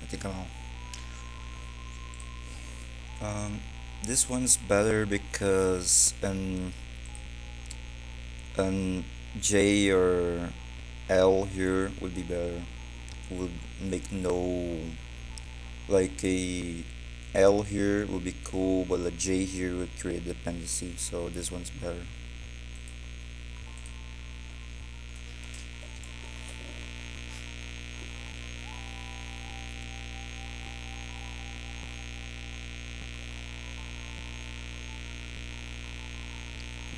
think I'm this one's better because an J or L here would be better. Would make no like a L here would be cool, but a J here would create dependency. So this one's better.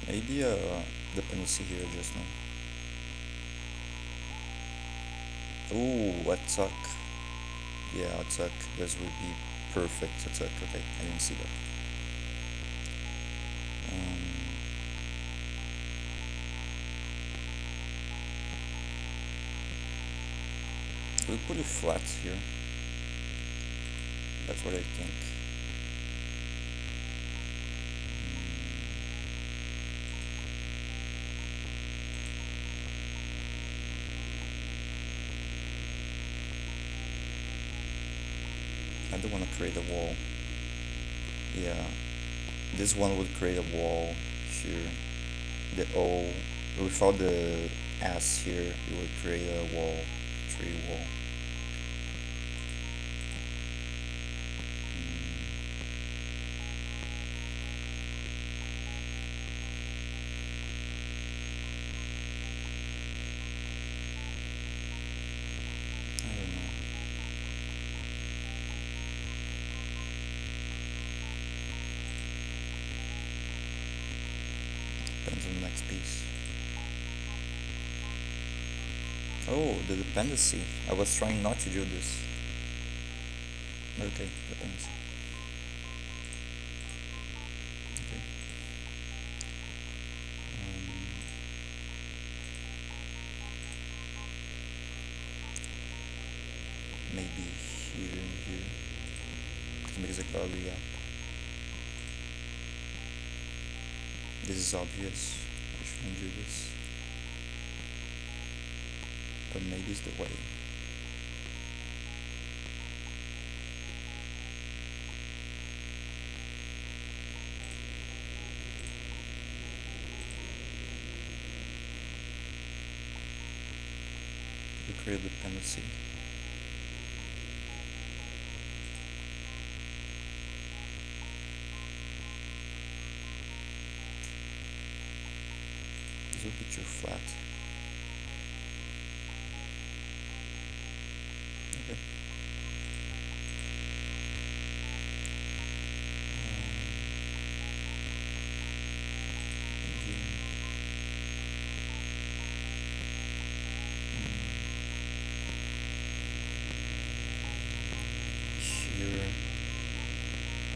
Maybe a dependency here just now. Ooh, attack. Yeah, attack. This would be perfect attack. Okay, I didn't see that. Um, we'll put it flat here. That's what I think. I don't want to create a wall. Yeah, this one would create a wall here. The O, without the S here, it would create a wall, tree wall. I don't know. Depends on the next piece. Oh, the dependency. I was trying not to do this. Okay, dependency. Okay. Um, maybe here and here. To make it a gallery up. This is obvious. I shouldn't do this. But maybe it's the way. To create dependency. This will be too flat. Okay. Here. Here.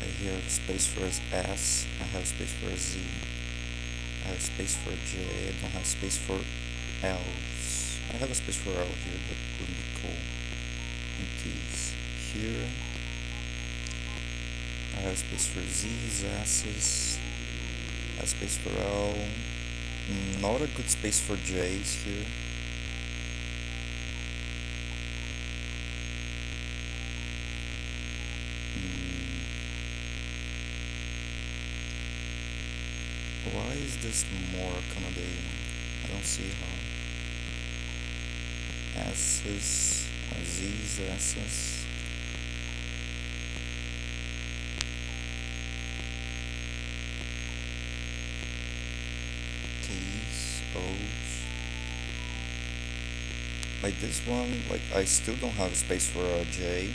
I have space for S. I have space for a Z. I have space for J. I don't have space for L's. I have a space for L here, but wouldn't be cool. And T's here. I have space for Z's, S's. I have space for L. Not a good space for J's here. Why is this more accommodating? I don't see how. S's, Z's, S's. T's, O's. Like this one, like I still don't have a space for a J,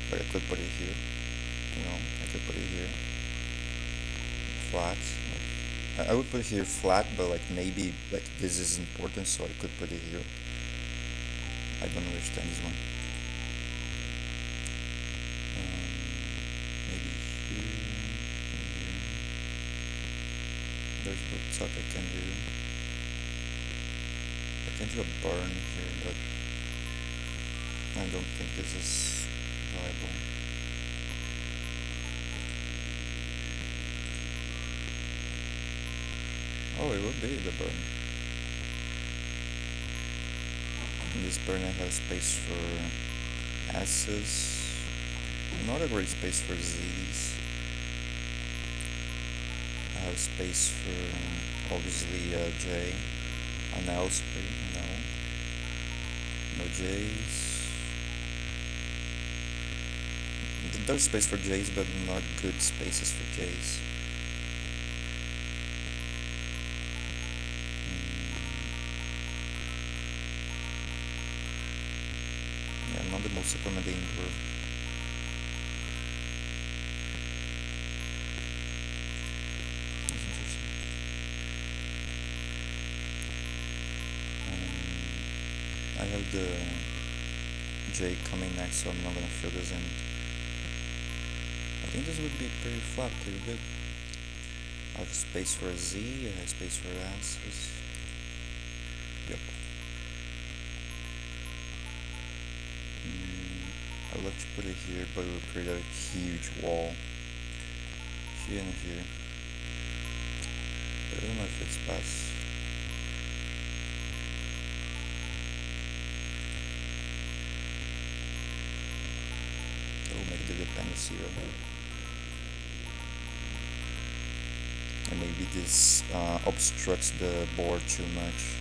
but I could put it here. You know, I could put it here. Flat. I would put it here flat, but like maybe like this is important, so I could put it here. I don't understand this one. Maybe here and here. There's no stuff I can do. I can do a burn here, but I don't think this is viable. Oh, it will be the burn. In this burn I have space for S's. Not a great space for Z's. I have space for obviously J. An L spray, no J's. There's space for J's, but not good spaces for J's. Yeah, not the most accommodating verb. That's interesting. I have the J coming next, so I'm not gonna fill this in. I think this would be pretty flat, pretty good. I have space for a Z, I have space for S's. Yep. I'd like to put it here, but it will create a huge wall. Here and here. But I don't know if it's best. It will make the dependency zero. And maybe this obstructs the board too much.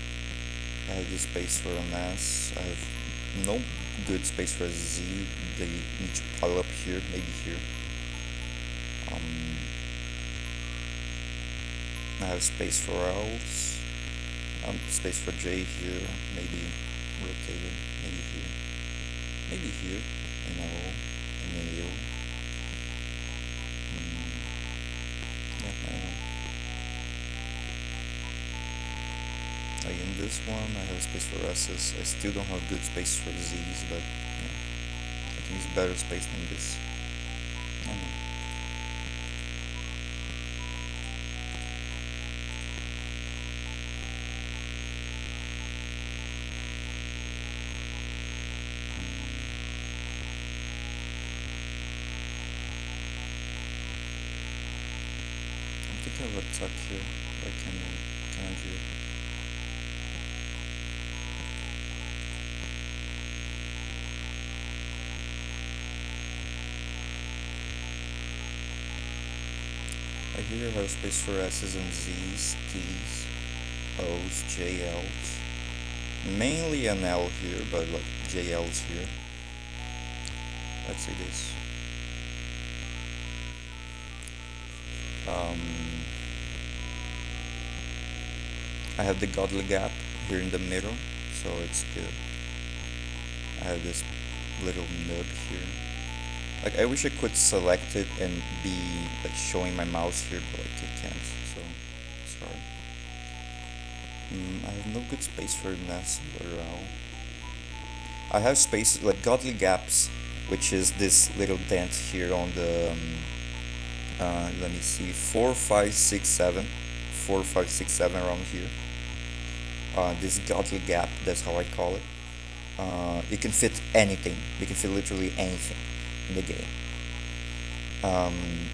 I have this space for an S. I have no good space for a Z. They need to pile up here, maybe here. I have space for L's. Space for J here, maybe rotated, maybe here. Maybe here, an O, an A. Yeah, I don't know. Like in this one, I have space for S's. I still don't have good space for Z's, but yeah, I think it's better space than this. I don't know. I think I have a tuck here, but I can't do it. I here have space for S's and Z's, T's, O's, JL's. Mainly an L here, but like JL's here. Let's say this. I have the godly gap here in the middle, so it's good. I have this little nub here. Like, I wish I could select it and be like showing my mouse here, but like I can't, so sorry. I have no good space for NES or L. I have space like godly gaps, which is this little dent here on the let me see, 4, 5, 6, 7, 4, 5, 6, 7 around here. This godly gap, that's how I call it. You can fit anything. You can fit literally anything in the game,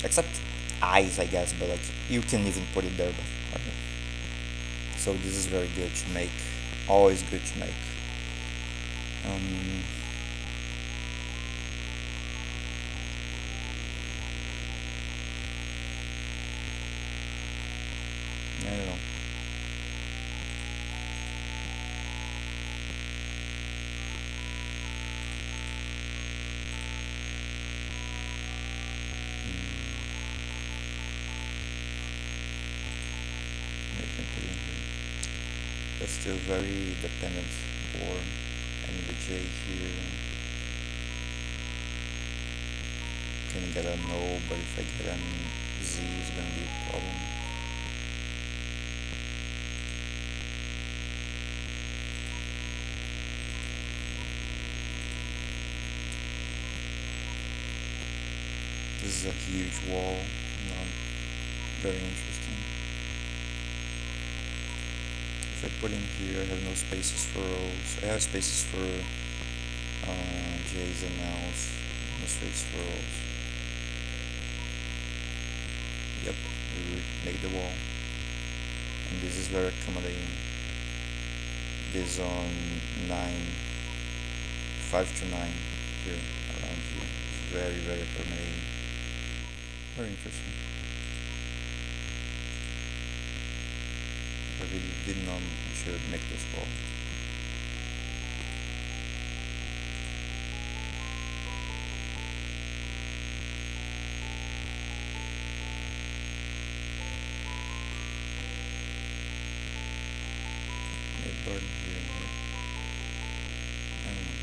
except eyes, I guess. But like you can even put it there. But okay. So this is very good to make. Always good to make. I don't know. That's still very dependent for any the J here. Can get a no, but if I get an Z, it's gonna be a problem. This is a huge wall, not very interesting. If I put in here, I have no spaces for O's. I have spaces for J's and L's, no space for O's. Yep, we make the wall. And this is very accommodating. This on 9, 5 to 9. here around here. It's very, very permeating. Very interesting. I really didn't know I should make this wall. It burned here and here. I don't know.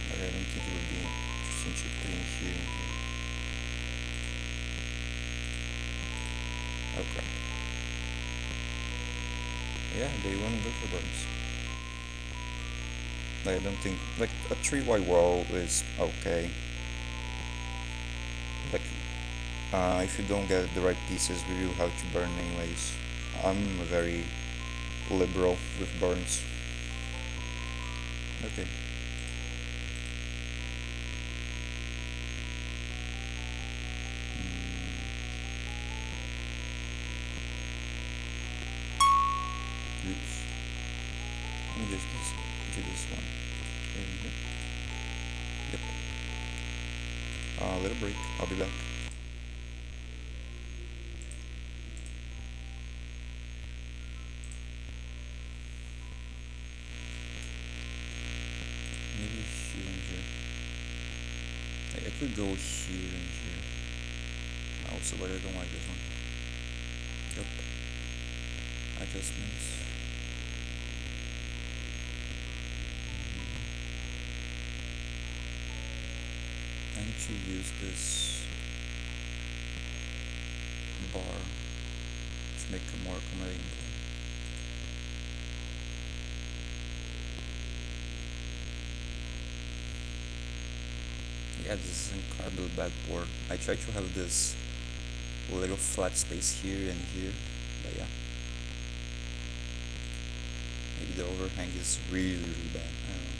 But I don't think it would be interesting to put in here and here. Okay. Yeah, they won't go for burns. I don't think, like, a 3 white wall is okay. Like, if you don't get the right pieces, we will have to burn anyways. I'm very liberal with burns. Okay. Oops. Let me just do this one. Here we go. Yep. Little break. I'll be back. Maybe here and here. I could go here and here. Also, but I don't like this one. Yep. Adjustments. I need to use this bar to make a more accommodating bar. Yeah, this is incredibly bad board. I try to have this little flat space here and here, but yeah. Maybe the overhang is really, really bad. I don't know.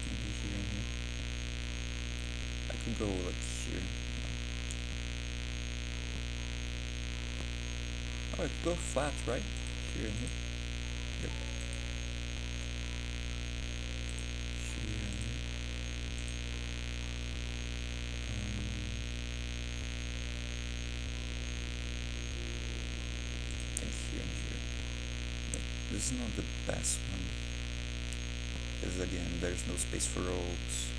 Maybe here and here. I could go like here. Oh, I could go flat, right? Here and here. Yep. Here and here. I think here and here. But this is not the best one. Because again, there's no space for rows.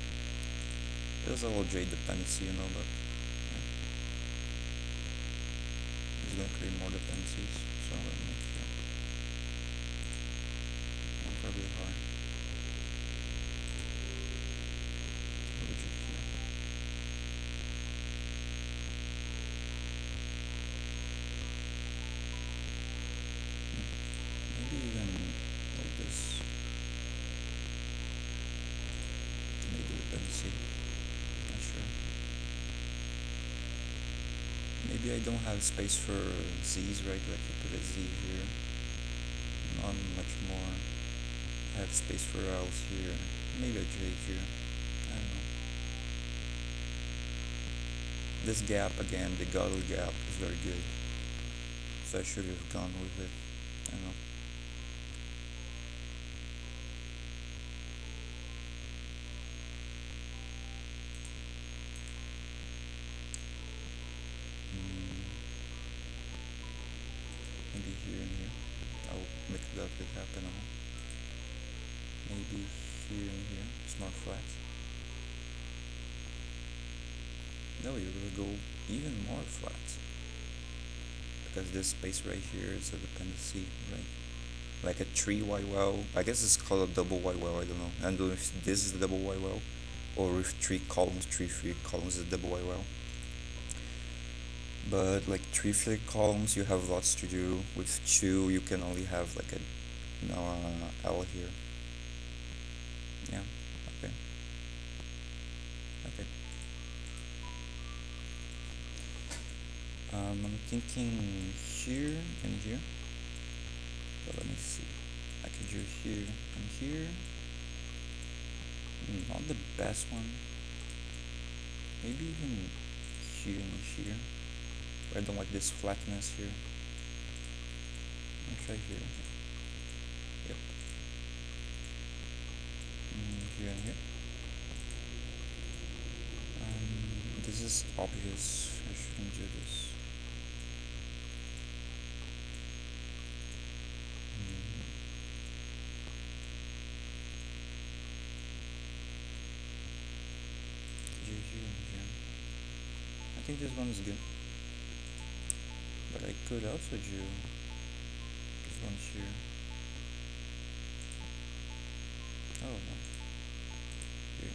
There's a little J dependency, you know, but yeah. It's gonna create more dependencies, so I'm gonna make sure. Incredibly hard. Logic here. Maybe even like this. Maybe dependency. Not sure. Maybe I don't have space for Z's, right? Like I put a Z here. Not much more. I have space for L's here. Maybe a J here. I don't know. This gap again, the Gödel gap is very good. So I should have gone with it. I don't know. Maybe here and here. I'll make that bit happen now. Maybe here and here. It's more flat. No, you will go even more flat. Because this space right here is a dependency, right? Like a 3 white well. I guess it's called a double white well, I don't know. I don't know if this is a double white well, or if 3 columns is a double white well. But like 3 columns, you have lots to do. With 2, you can only have like a L here. Yeah. Okay. Okay. I'm thinking here and here. But let me see. I could do here and here. Not the best one. Maybe even here and here. I don't like this flatness here. I'll try here. Yep. Here and here. This is obvious. I shouldn't do this. Here. I think this one is good. But I could also do this one here. Oh no. Here.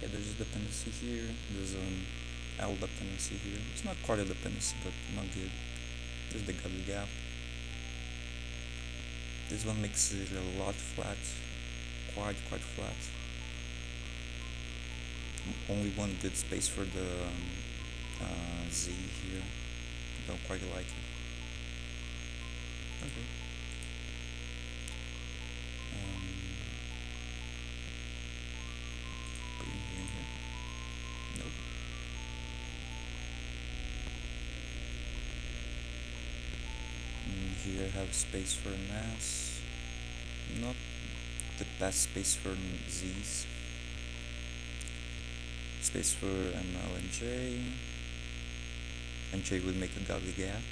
Yeah, there's a dependency here. There's an L dependency here. It's not quite a dependency, but not good. There's the gutter gap. This one makes it a lot flat. Quite flat. Only one good space for the Z here. Don't quite like it. Okay. Put it here. Nope. Here I have space for an S. Not the best space for Z's. Space for ML and J. And J would make a godly gap.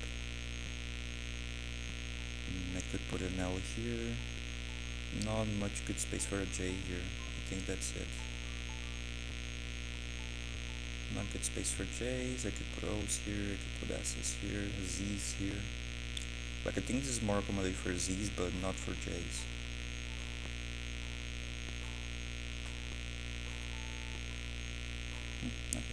I could put an L here. Not much good space for a J here. I think that's it. Not good space for J's. I could put O's here. I could put S's here. Z's here. Like I think this is more accommodated for Z's, but not for J's. Okay.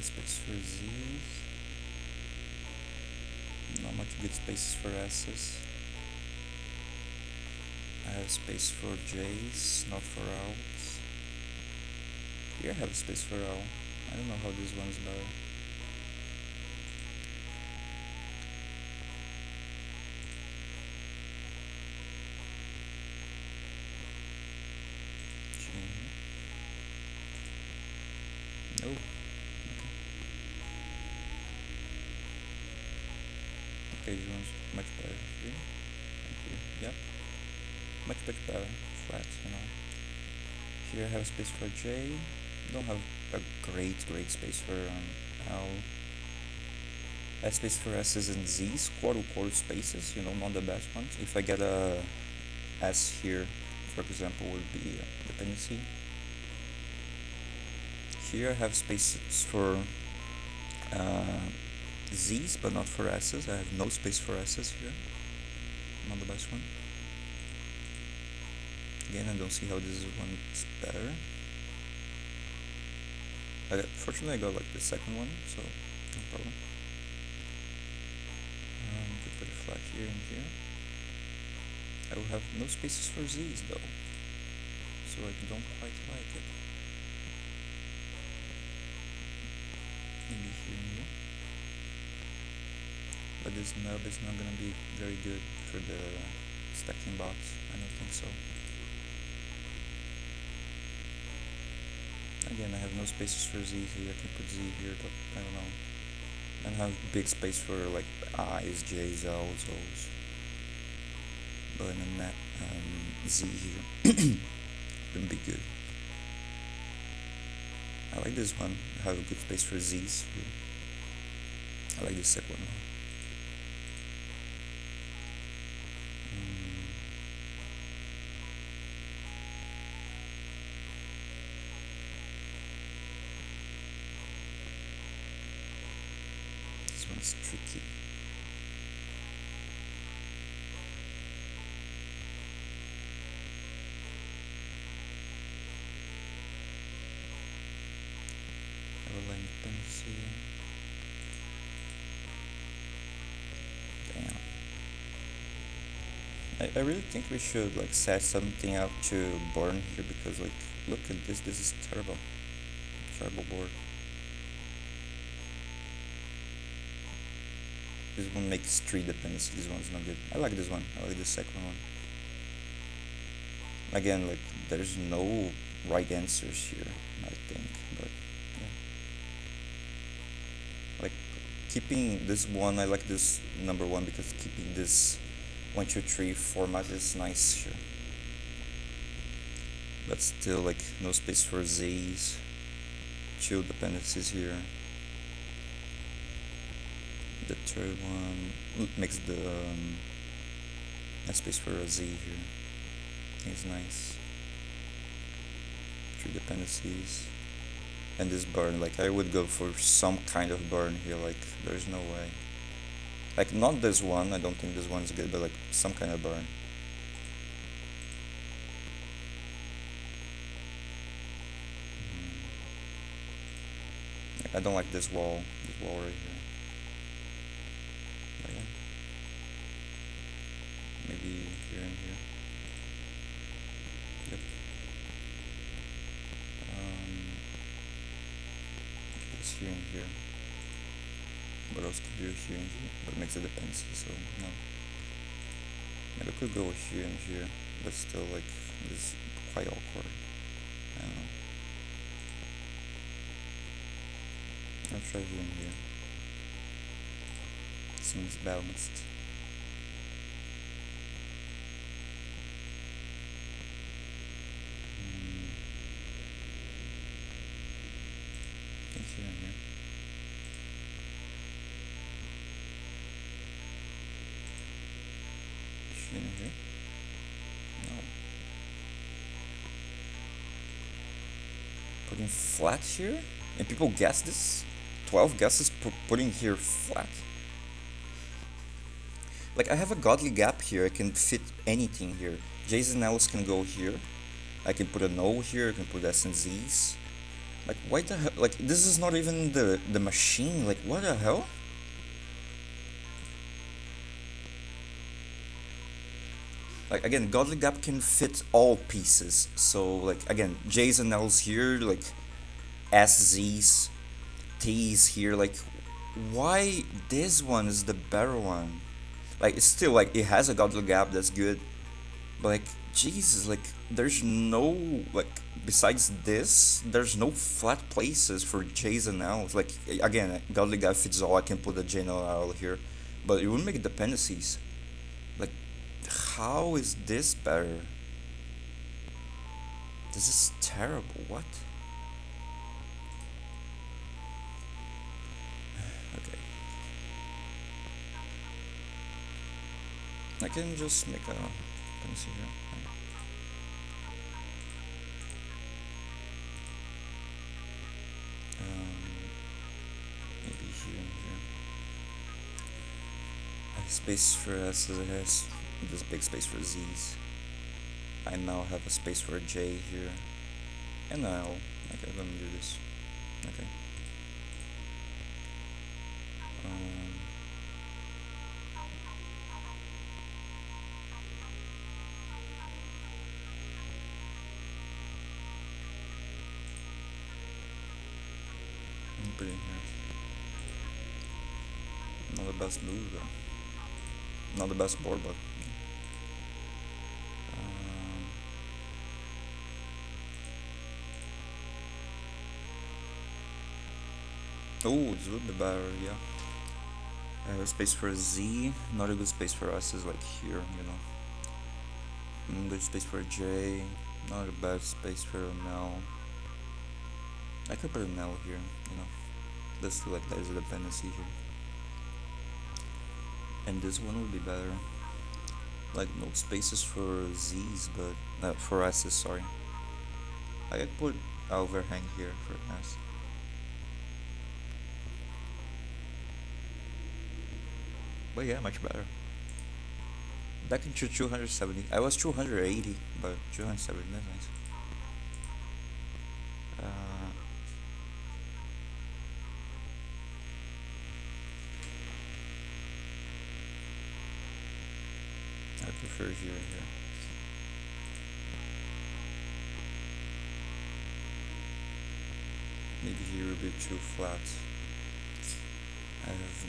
Space for Z's. Not much good spaces for S's. I have space for J's, not for L's. Here I have space for L. I don't know how this one's better. No. Okay, this one's much better. Here. Yep. Much better. Flat, you know. Here I have space for J. Don't have a great space for L. I have space for S's and Z's, quarter spaces, you know, not the best ones. If I get a S here, for example, would be a dependency. Here I have spaces for Z's, but not for S's. I have no space for S's here. Not the best one. Again, I don't see how this one is better. Fortunately, I got like the second one, so no problem. Could put a flag here and here. I will have no spaces for Z's though, so I don't quite like it. Maybe here and here. But this nub is not gonna be very good for the stacking box. I don't think so. Again, I have no spaces for Z here. I can put Z here, but I don't know. And have big space for like I's, J's, L's, O's. But in that Z here wouldn't be good. I like this one. I have a good space for Z's here. I like this second one. This one's tricky. Line dependency. Damn. I really think we should like set something out to burn here because like look at this is terrible. Tribal board. This one makes 3 dependencies. This one's not good. I like this one. I like the second one. Again, like, there's no right answers here, I think, but yeah. Like, keeping this one, I like this number 1 because keeping this 1, 2, 3 format is nice here. But still, like, no space for Z's. 2 dependencies here. The third one makes the space for a Z here. I think it's nice. 3 dependencies. And this burn, like, I would go for some kind of burn here, like, there's no way. Like, not this one, I don't think this one's good, but like, some kind of burn. I don't like this wall right here. But yeah. Maybe here and here. Yep. It's here and here. What else could do here and here? But it makes a dependency, so no. Maybe I could go here and here, but still, like, this is quite awkward. I don't know. I'll try here and here. Seems balanced. I think here and here. Here and here. No. Putting flat here? And people guess this? 12 guesses putting here flat? Like, I have a godly gap here, I can fit anything here. J's and L's can go here. I can put a no here, I can put S and Z's. Like, why the hell? Like, this is not even the machine, like, what the hell? Like, again, godly gap can fit all pieces. So, like, again, J's and L's here, like, S, Z's, T's here, like, why this one is the better one? Like, it's still, like, it has a godly gap, that's good. But, like, Jesus, like, there's no, like, besides this, there's no flat places for J's and L's. Like, again, godly gap fits all, I can put a J and L here. But it wouldn't make dependencies. Like, how is this better? This is terrible, what? Okay. I can just make a dependency here. Maybe here and here. I have space for S's, it has this big space for Z's. I now have a space for a J here. And an L. Okay, let me do this. Okay. Put it in here. Not the best move though. Not the best board, but oh, this would be better, yeah. I have a space for a Z, not a good space for us is like here, you know. Good space for a J, not a bad space for an L. I could put an L here, you know. Let's do like there's a dependency here. And this one would be better. Like no spaces for Z's, but for S's, sorry. I could put overhang here for S. But yeah, much better. Back into 270. I was 280, but 270, that's nice. I prefer here. Maybe maybe here a bit too flat. I have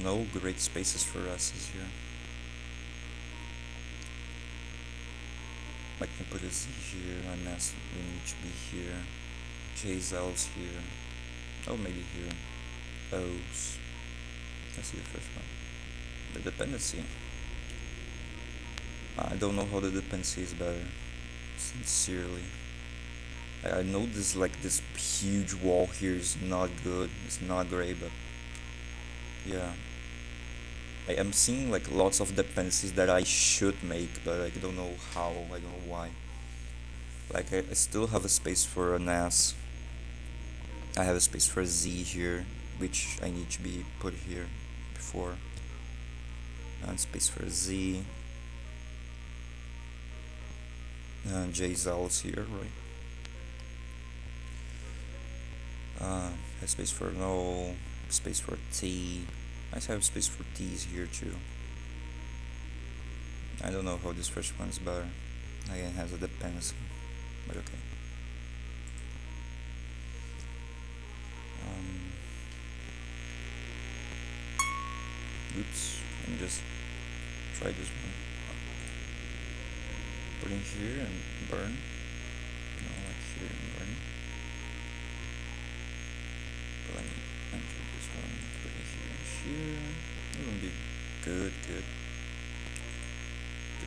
no great spaces for S's here. I can put a Z here, and S will need to be here. J's, L's here. Oh, maybe here. O's. Let's see the first one. The dependency. I don't know how the dependency is better. Sincerely. I know this like this huge wall here is not good. It's not great, but yeah. I am seeing like lots of dependencies that I should make, but I don't know how. I don't know why. Like I still have a space for an S. I have a space for a Z here, which I need to be put here before. And space for a Z. And J's L's here, right? Have space for an O, space for T. I have space for T's here too. I don't know how this first one's better. Again, has a dependency, but okay. Oops, let me just try this one. Put in here and burn. No, like here and burn. But let me enter this one. Put it here and here. It will be good.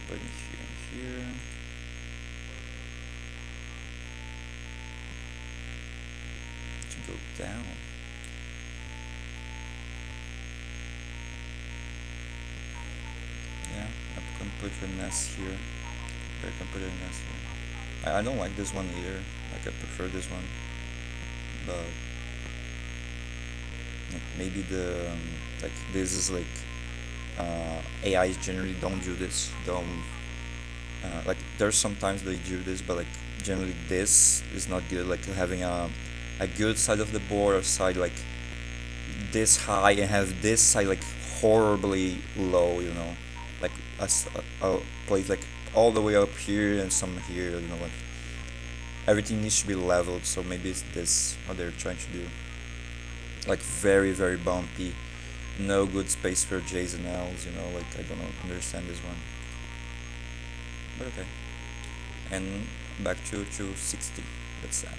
Put it here and here. To go down. Yeah, I can put an S here. I can put an S here. I don't like this one either. Like I prefer this one, but maybe the like this is like AIs generally don't do this. Don't like there's sometimes they do this, but like generally this is not good. Like having a good side of the board or side like this high and have this side like horribly low, you know, like a place like all the way up here and some here, you know, like everything needs to be leveled. So maybe it's this what they're trying to do, like very bumpy, no good space for J's and L's, you know, like I don't understand this one, but okay. And back to 60, that's that.